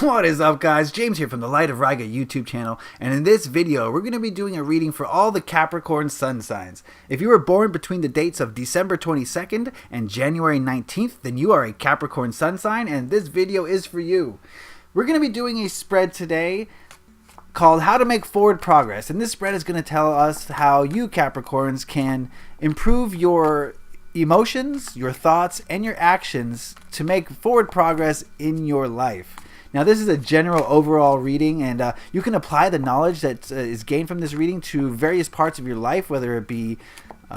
What is up, guys? James here from the Light of Riga YouTube channel, and in this video we're going to be doing a reading for all the Capricorn sun signs. If you were born between the dates of December 22nd and January 19th, then you are a Capricorn sun sign, and this video is for you. We're going to be doing a spread today called How to Make Forward Progress, and this spread is going to tell us how you Capricorns can improve your emotions, your thoughts, and your actions to make forward progress in your life. Now, this is a general overall reading, and you can apply the knowledge that is gained from this reading to various parts of your life, whether it be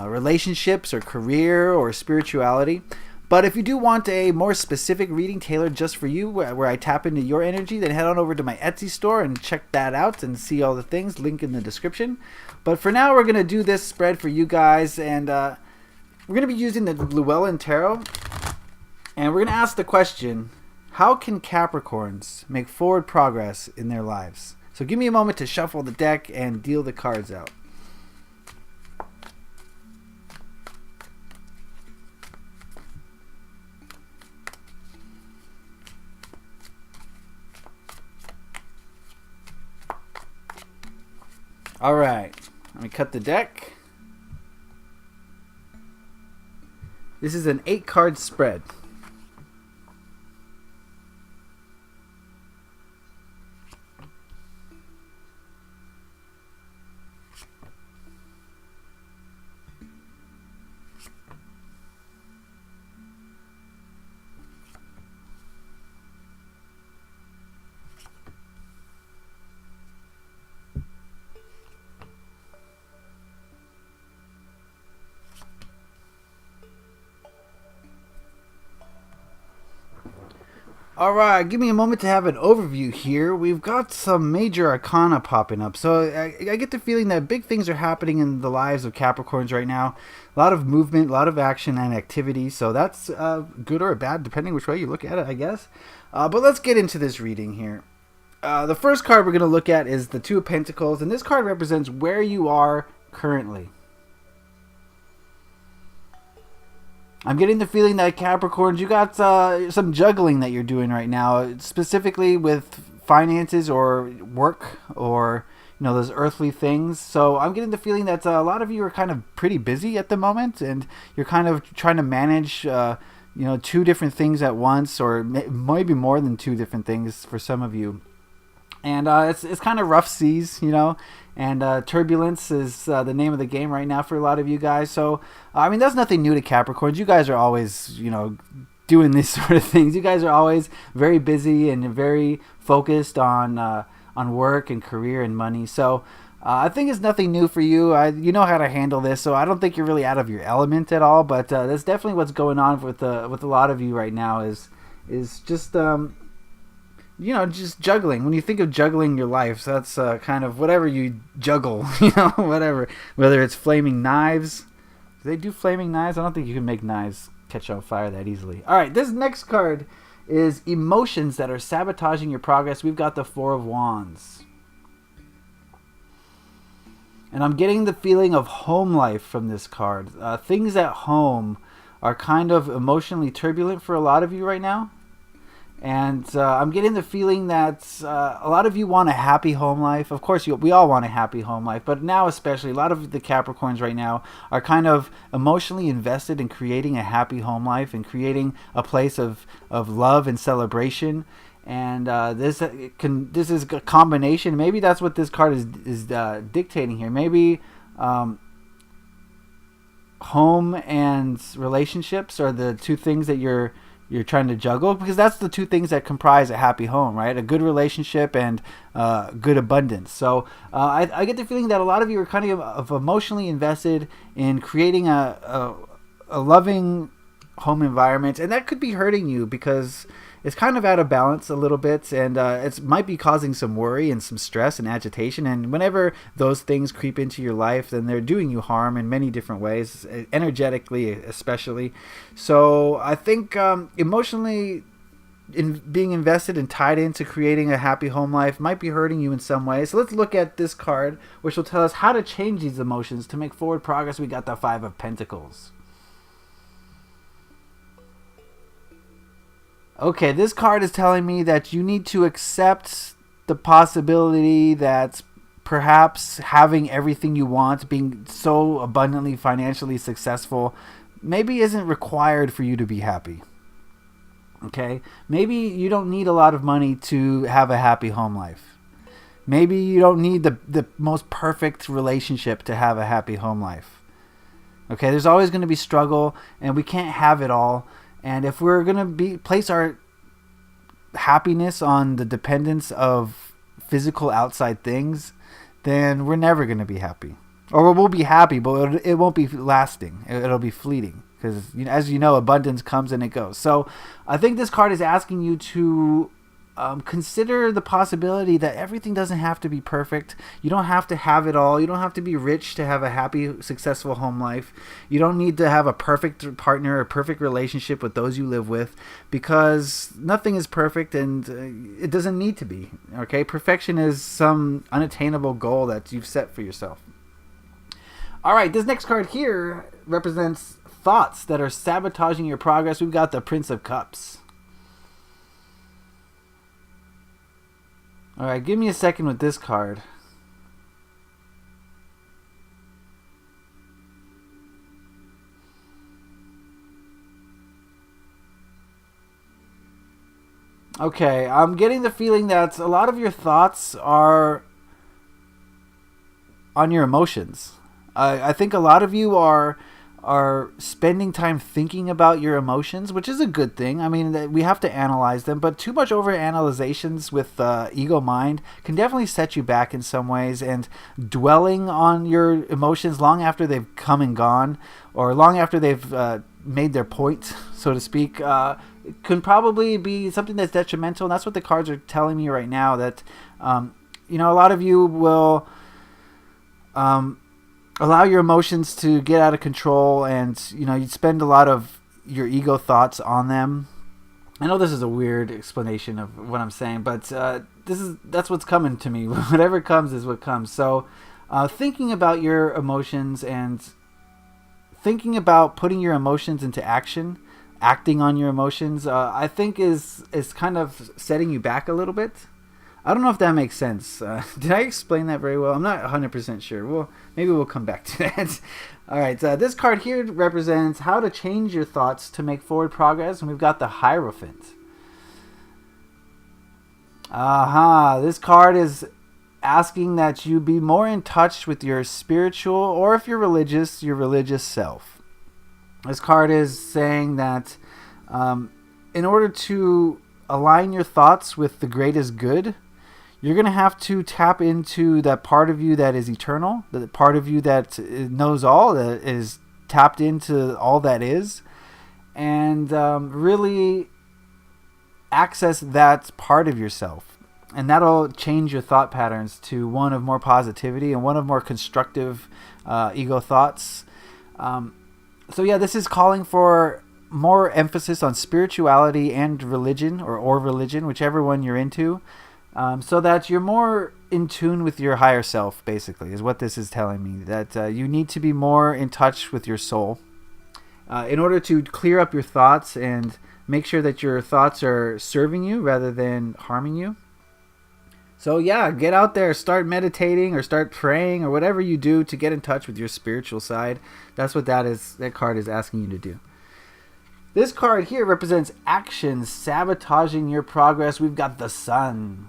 relationships or career or spirituality. But if you do want a more specific reading tailored just for you, where I tap into your energy, then head on over to my Etsy store and check that out and see all the things, link in the description. But for now, we're going to do this spread for you guys, and we're going to be using the Llewellyn Tarot, and we're going to ask the question, how can Capricorns make forward progress in their lives? So give me a moment to shuffle the deck and deal the cards out. All right, let me cut the deck. This is an 8-card spread. Alright, give me a moment to have an overview here. We've got some major arcana popping up. So I get the feeling that big things are happening in the lives of Capricorns right now. A lot of movement, a lot of action and activity. So that's good or bad, depending which way you look at it, I guess. But let's get into this reading here. The first card we're going to look at is the Two of Pentacles. And this card represents where you are currently. I'm getting the feeling that Capricorns, you got some juggling that you're doing right now, specifically with finances or work or, you know, those earthly things. So I'm getting the feeling that a lot of you are kind of pretty busy at the moment, and you're kind of trying to manage, you know, 2 different things at once, or maybe more than 2 different things for some of you. And it's kind of rough seas, you know, and turbulence is the name of the game right now for a lot of you guys. So, I mean, that's nothing new to Capricorns. You guys are always, you know, doing these sort of things. You guys are always very busy and very focused on work and career and money. So, I think it's nothing new for you. You know how to handle this, so I don't think you're really out of your element at all. But that's definitely what's going on with a lot of you right now. Is just you know, just juggling. When you think of juggling your life, so that's kind of whatever you juggle, you know, whatever. Whether it's flaming knives. Do they do flaming knives? I don't think you can make knives catch on fire that easily. All right, this next card is emotions that are sabotaging your progress. We've got the Four of Wands. And I'm getting the feeling of home life from this card. Things at home are kind of emotionally turbulent for a lot of you right now. And I'm getting the feeling that a lot of you want a happy home life. Of course, we all want a happy home life. But now especially, a lot of the Capricorns right now are kind of emotionally invested in creating a happy home life and creating a place of love and celebration. And this is a combination. Maybe that's what this card is dictating here. Maybe home and relationships are the 2 things that you're trying to juggle, because that's the 2 things that comprise a happy home, right? A good relationship and good abundance. So I get the feeling that a lot of you are kind of emotionally invested in creating a loving home environment, and that could be hurting you because it's kind of out of balance a little bit, and it might be causing some worry and some stress and agitation. And whenever those things creep into your life, then they're doing you harm in many different ways, energetically especially. So I think emotionally being invested and tied into creating a happy home life might be hurting you in some way. So let's look at this card, which will tell us how to change these emotions to make forward progress. We got the Five of Pentacles. Okay, this card is telling me that you need to accept the possibility that perhaps having everything you want, being so abundantly financially successful, maybe isn't required for you to be happy. Okay? Maybe you don't need a lot of money to have a happy home life. Maybe you don't need the most perfect relationship to have a happy home life. Okay? There's always going to be struggle, and we can't have it all. And if we're going to place our happiness on the dependence of physical outside things, then we're never going to be happy. Or we'll be happy, but it won't be lasting. It'll be fleeting. Because, as you know, abundance comes and it goes. So I think this card is asking you to consider the possibility that everything doesn't have to be perfect. You don't have to have it all. You don't have to be rich to have a happy, successful home life. You don't need to have a perfect partner, a perfect relationship with those you live with, because nothing is perfect, and it doesn't need to be. Okay, perfection is some unattainable goal that you've set for yourself. All right, this next card here represents thoughts that are sabotaging your progress. We've got the Prince of Cups. All right, give me a second with this card. Okay, I'm getting the feeling that a lot of your thoughts are on your emotions. I think a lot of you are spending time thinking about your emotions, which is a good thing. I mean, we have to analyze them, but too much overanalyzations with ego mind can definitely set you back in some ways, and dwelling on your emotions long after they've come and gone, or long after they've made their point, so to speak, can probably be something that's detrimental. And that's what the cards are telling me right now, that a lot of you will allow your emotions to get out of control, and you spend a lot of your ego thoughts on them. I know this is a weird explanation of what I'm saying, but that's what's coming to me. Whatever comes is what comes. So thinking about your emotions and thinking about putting your emotions into action, acting on your emotions, I think is kind of setting you back a little bit. I don't know if that makes sense. Did I explain that very well? I'm not 100% sure. Well, maybe we'll come back to that. All right. This card here represents how to change your thoughts to make forward progress. And we've got the Hierophant. This card is asking that you be more in touch with your spiritual, or if you're religious, your religious self. This card is saying that in order to align your thoughts with the greatest good, you're going to have to tap into that part of you that is eternal, the part of you that knows all, that is tapped into all that is, and really access that part of yourself. And that'll change your thought patterns to one of more positivity and one of more constructive ego thoughts. So yeah, this is calling for more emphasis on spirituality and religion, or religion, whichever one you're into. So that you're more in tune with your higher self, basically, is what this is telling me. That you need to be more in touch with your soul in order to clear up your thoughts and make sure that your thoughts are serving you rather than harming you. So yeah, get out there, start meditating or start praying or whatever you do to get in touch with your spiritual side. That's what that card is asking you to do. This card here represents actions sabotaging your progress. We've got the Sun.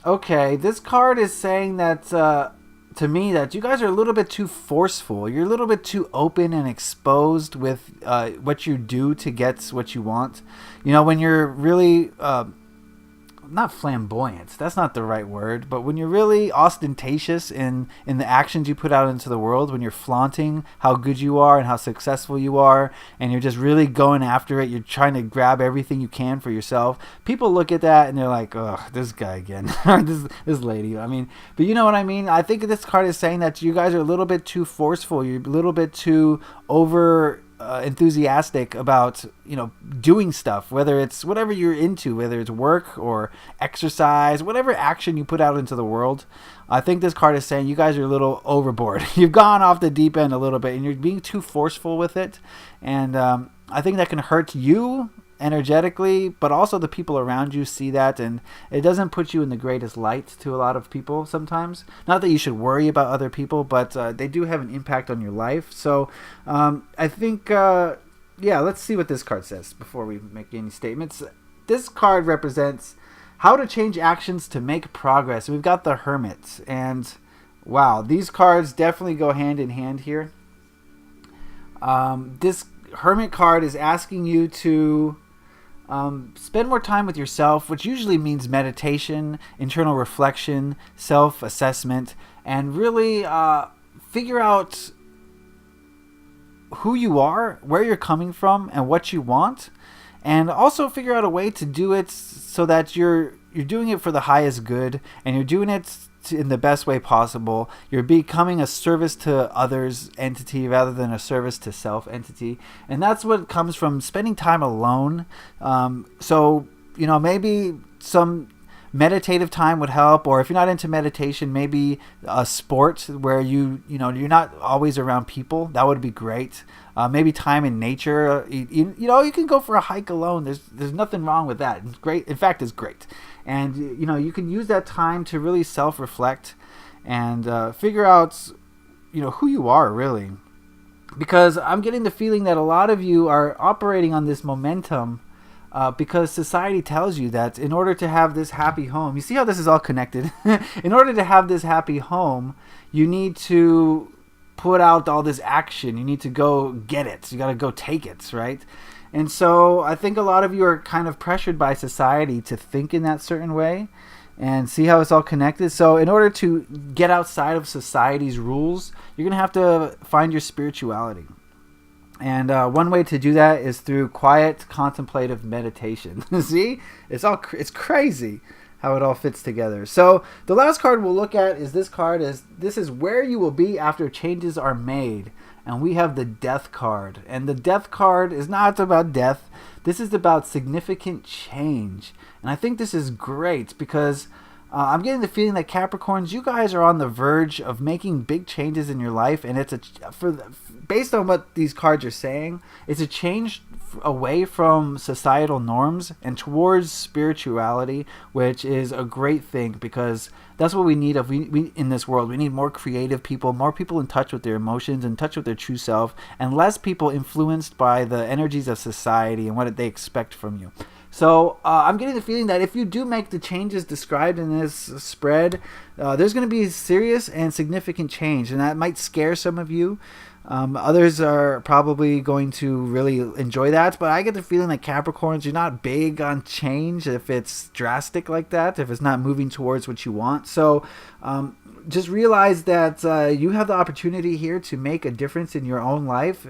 Okay, this card is saying that to me that you guys are a little bit too forceful. You're a little bit too open and exposed with what you do to get what you want. When you're really not flamboyant, that's not the right word, but when you're really ostentatious in the actions you put out into the world, when you're flaunting how good you are and how successful you are, and you're just really going after it, you're trying to grab everything you can for yourself, people look at that and they're like, oh, this guy again, or this lady. But you know what I mean? I think this card is saying that you guys are a little bit too forceful. You're a little bit too over enthusiastic about, doing stuff, whether it's whatever you're into, whether it's work or exercise, whatever action you put out into the world. I think this card is saying you guys are a little overboard. You've gone off the deep end a little bit, and you're being too forceful with it. And I think that can hurt you energetically, but also the people around you see that, and it doesn't put you in the greatest light to a lot of people sometimes. Not that you should worry about other people, but they do have an impact on your life. So I think, let's see what this card says before we make any statements. This card represents how to change actions to make progress. We've got the Hermit, and wow, these cards definitely go hand in hand here. This Hermit card is asking you to spend more time with yourself, which usually means meditation, internal reflection, self-assessment, and really figure out who you are, where you're coming from, and what you want. And also figure out a way to do it so that you're doing it for the highest good, and you're doing it in the best way possible. You're becoming a service to others entity rather than a service to self entity. And that's what comes from spending time alone. So maybe some meditative time would help, or if you're not into meditation, maybe a sport where you're not always around people. That would be great. Maybe time in nature. You can go for a hike alone. There's nothing wrong with that. It's great. In fact, it's great. And you can use that time to really self-reflect and figure out who you are really. Because I'm getting the feeling that a lot of you are operating on this momentum because society tells you that in order to have this happy home, you see how this is all connected? In order to have this happy home, you need to put out all this action. You need to go get it. You got to go take it, right? And so I think a lot of you are kind of pressured by society to think in that certain way, and see how it's all connected. So in order to get outside of society's rules, you're going to have to find your spirituality. And one way to do that is through quiet, contemplative meditation. See? It's crazy how it all fits together. So the last card we'll look at is this card. This is where you will be after changes are made. And we have the Death card. And the Death card is not about death. This is about significant change. And I think this is great because I'm getting the feeling that Capricorns, you guys are on the verge of making big changes in your life. And based on what these cards are saying, it's a change away from societal norms and towards spirituality, which is a great thing because that's what we need we in this world. We need more creative people, more people in touch with their emotions, in touch with their true self, and less people influenced by the energies of society and what they expect from you. So I'm getting the feeling that if you do make the changes described in this spread, there's going to be serious and significant change, and that might scare some of you. Others are probably going to really enjoy that, but I get the feeling that Capricorns, you're not big on change if it's drastic like that, if it's not moving towards what you want. So just realize that you have the opportunity here to make a difference in your own life.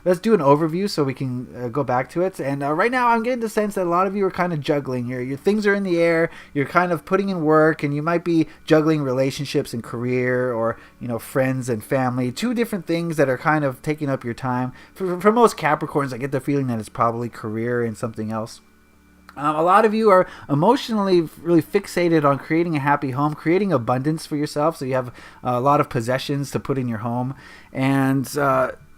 Let's do an overview so we can go back to it. And right now I'm getting the sense that a lot of you are kind of juggling. Your things are in the air. You're kind of putting in work, and you might be juggling relationships and career, or friends and family. Two different things that are kind of taking up your time. For most Capricorns, I get the feeling that it's probably career and something else. A lot of you are emotionally really fixated on creating a happy home, creating abundance for yourself. So you have a lot of possessions to put in your home. And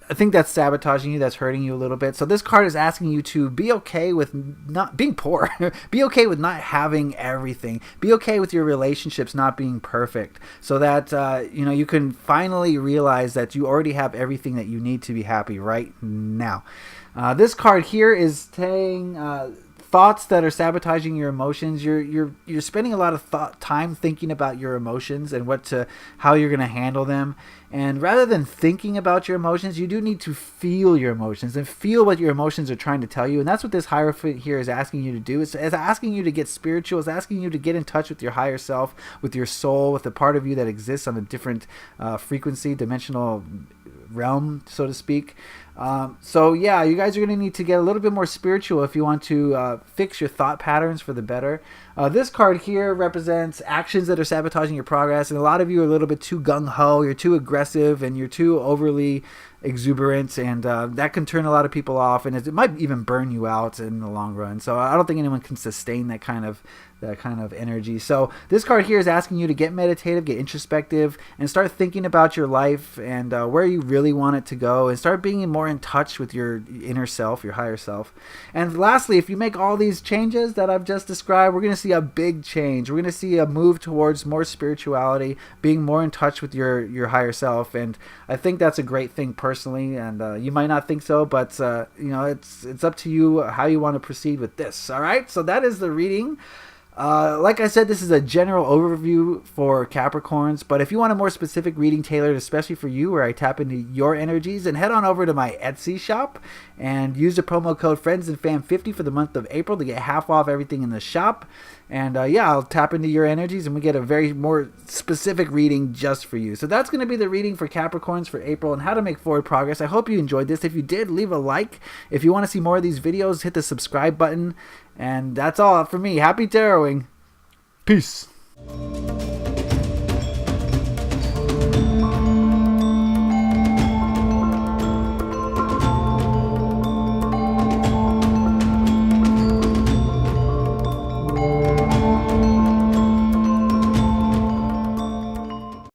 I think that's sabotaging you, that's hurting you a little bit. So this card is asking you to be okay with not being poor. Be okay with not having everything. Be okay with your relationships not being perfect, so that you can finally realize that you already have everything that you need to be happy right now. This card here is saying thoughts that are sabotaging your emotions. You're spending a lot of time thinking about your emotions and how you're going to handle them. And rather than thinking about your emotions, you do need to feel your emotions and feel what your emotions are trying to tell you. And that's what this Hierophant here is asking you to do. It's asking you to get spiritual. It's asking you to get in touch with your higher self, with your soul, with the part of you that exists on a different frequency, dimensional realm, so to speak. So yeah, you guys are going to need to get a little bit more spiritual if you want to fix your thought patterns for the better. This card here represents actions that are sabotaging your progress, and a lot of you are a little bit too gung-ho, you're too aggressive, and you're too overly exuberant, and that can turn a lot of people off, and it might even burn you out in the long run. So I don't think anyone can sustain that kind of energy. So this card here is asking you to get meditative, get introspective, and start thinking about your life and where you really want it to go, and start being more in touch with your inner self, your higher self. And lastly, if you make all these changes that I've just described, we're going to see a big change. We're going to see a move towards more spirituality, being more in touch with your higher self, and I think that's a great thing personally. And you might not think so, but you know, it's up to you how you want to proceed with this. All right, so that is the reading. Like I said, this is a general overview for Capricorns, but if you want a more specific reading tailored especially for you, where I tap into your energies, then head on over to my Etsy shop and use the promo code FriendsandFam50 for the month of April to get half off everything in the shop. And yeah, I'll tap into your energies and we get a very more specific reading just for you. So that's going to be the reading for Capricorns for April and how to make forward progress. I hope you enjoyed this. If you did, leave a like. If you want to see more of these videos, hit the subscribe button. And that's all for me. Happy taroting. Peace.